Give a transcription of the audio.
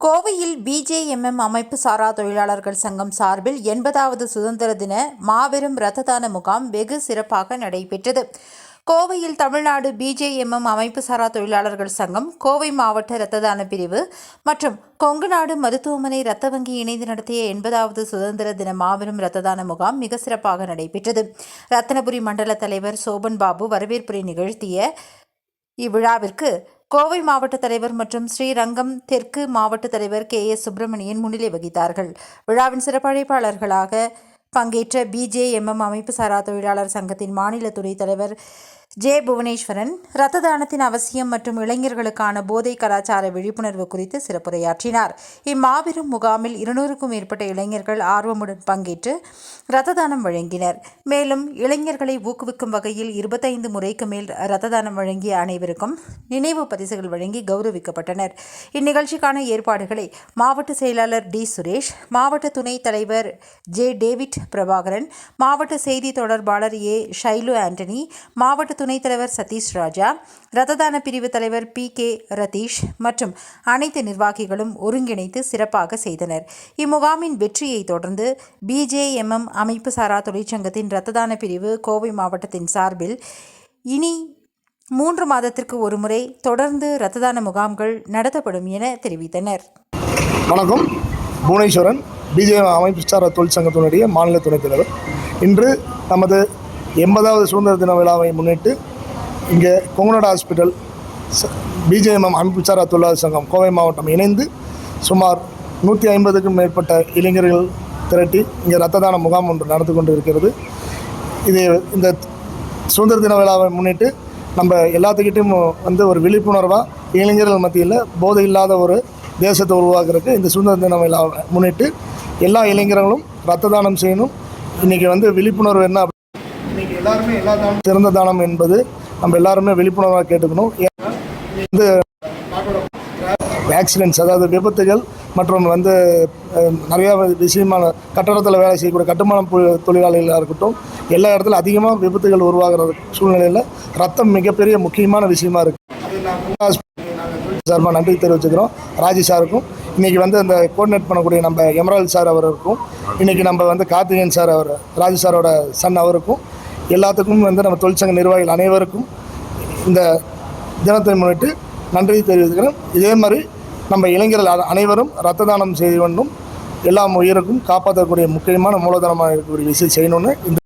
கோவையில் பிஜேஎம்எம் அமைப்பு சாரா தொழிலாளர்கள் சங்கம் சார்பில் 80வது சுதந்திர தின மாபெரும் இரத்த தான முகாம் வெகு சிறப்பாக நடைபெற்றது. கோவையில் தமிழ்நாடு பிஜேஎம்எம் அமைப்பு சாரா தொழிலாளர்கள் சங்கம், கோவை மாவட்ட இரத்த தான பிரிவு மற்றும் கொங்குநாடு மருத்துவமனை இரத்த வங்கி இணைந்து நடத்திய 80வது சுதந்திர தின மாபெரும் இரத்த தான முகாம் மிக சிறப்பாக நடைபெற்றது. ரத்தினபுரி மண்டல தலைவர் சோபன் பாபு வரவேற்புரை நிகழ்த்திய இவ்விழாவிற்கு கோவை மாவட்ட தலைவர் மற்றும் ஸ்ரீரங்கம் தெற்கு மாவட்ட தலைவர் KS சுப்பிரமணியன் முன்னிலை வகித்தார்கள். விழாவின் சிறப்பு அழைப்பாளர்களாக பங்கேற்ற பிஜேஎம்எம் அமைப்பு சாரா தொழிலாளர் சங்கத்தின் மாநில துணைத் தலைவர் ஜே. புவனேஸ்வரன் இரத்த தானத்தின் அவசியம் மற்றும் இளைஞர்களுக்கான போதை கலாச்சார விழிப்புணர்வு குறித்து சிறப்புரையாற்றினார். இம்மாபெரும் முகாமில் 200க்கும் மேற்பட்ட இளைஞர்கள் ஆர்வமுடன் பங்கேற்று இரத்த தானம் வழங்கினர். மேலும் இளைஞர்களை ஊக்குவிக்கும் வகையில் 25 முறைக்கு மேல் இரத்த தானம் வழங்கிய அனைவருக்கும் நினைவு பரிசுகள் வழங்கி கௌரவிக்கப்பட்டனர். இந்நிகழ்ச்சிக்கான ஏற்பாடுகளை மாவட்ட செயலாளர் டி. சுரேஷ், மாவட்ட துணைத் தலைவர் ஜே. டேவிட் பிரபாகரன், மாவட்ட செய்தி தொடர்பாளர் ஏ. ஷைலு ஆண்டனி, மாவட்ட துணைத் தலைவர் சதீஷ் ராஜா, இரத்த தான பிரிவு தலைவர் PK ரதீஷ் மற்றும் அனைத்து நிர்வாகிகளும் ஒருங்கிணைத்து சிறப்பாக செய்தனர். இம்முகாமின் வெற்றியை தொடர்ந்து பிஜேஎம்எம் அமைப்பு சாரா தொழிற்சங்கத்தின் இரத்த தான பிரிவு கோவை மாவட்டத்தின் சார்பில் இனி 3 மாதத்திற்கு ஒருமுறை தொடர்ந்து இரத்த தான முகாம்கள் நடத்தப்படும் என தெரிவித்தனர். வணக்கம். புவனேஸ்வரன், பிஜேஎம் அமைப்பு சாரா தொழிற்சங்கத்தினுடைய மாநில துணைத் தலைவர். இன்று நமது 80வது சுதந்திர தின விழாவை முன்னிட்டு இங்கே கொங்குநாடு ஹாஸ்பிட்டல் பிஜேஎம்எம் அமைப்பு சாரா தொழிலாளர் சங்கம் கோவை மாவட்டம் இணைந்து சுமார் 150க்கும் மேற்பட்ட இளைஞர்கள் திரட்டி இங்கே இரத்த தான முகாம் ஒன்று நடந்து கொண்டு இருக்கிறது. இந்த சுதந்திர தின விழாவை முன்னிட்டு நம்ம எல்லாத்துக்கிட்டையும் ஒரு விழிப்புணர்வாக இளைஞர்கள் மத்தியில் போதை இல்லாத ஒரு தேசத்தை உருவாக்குறதுக்கு இந்த சுதந்திர தின விழாவை முன்னிட்டு எல்லா இளைஞர்களும் இரத்த தானம் செய்யணும். இன்றைக்கி விழிப்புணர்வு என்ன, இன்றைக்கி எல்லாருமே எல்லா தானம் சிறந்த தானம் என்பது நம்ம எல்லாருமே விழிப்புணர்வாக கேட்டுக்கணும். ஆக்சிடென்ட்ஸ், அதாவது விபத்துகள் மற்றும் நிறையா விஷயமான கட்டடத்தில் வேலை செய்யக்கூடிய கட்டுமான தொழிலாளிகளாக இருக்கட்டும், எல்லா இடத்துல அதிகமாக விபத்துகள் உருவாகிற சூழ்நிலையில் ரத்தம் மிகப்பெரிய முக்கியமான விஷயமா இருக்குது. சார்பாக நன்றி தெரிவிச்சுக்கிறோம் ராஜி சாருக்கும். இன்றைக்கி அந்த கோஆர்டினேட் பண்ணக்கூடிய நம்ம எமரால்ட் சார் அவருக்கும், இன்றைக்கி நம்ம கார்த்திகேயன் சார் அவர் ராஜி சாரோட சன் அவருக்கும், எல்லாத்துக்கும் நம்ம தொழிற்சங்க நிர்வாகிகள் அனைவருக்கும் இந்த தினத்தை முன்னிட்டு நன்றி தெரிவித்துக்கிறேன். இதே மாதிரி நம்ம இளைஞர்கள் அனைவரும் இரத்த தானம் செய்ய வேண்டும். எல்லா உயிருக்கும் காப்பாற்றக்கூடிய முக்கியமான மூலதனமாக இருக்கக்கூடிய விஷயம் செய்யணும்னு இந்த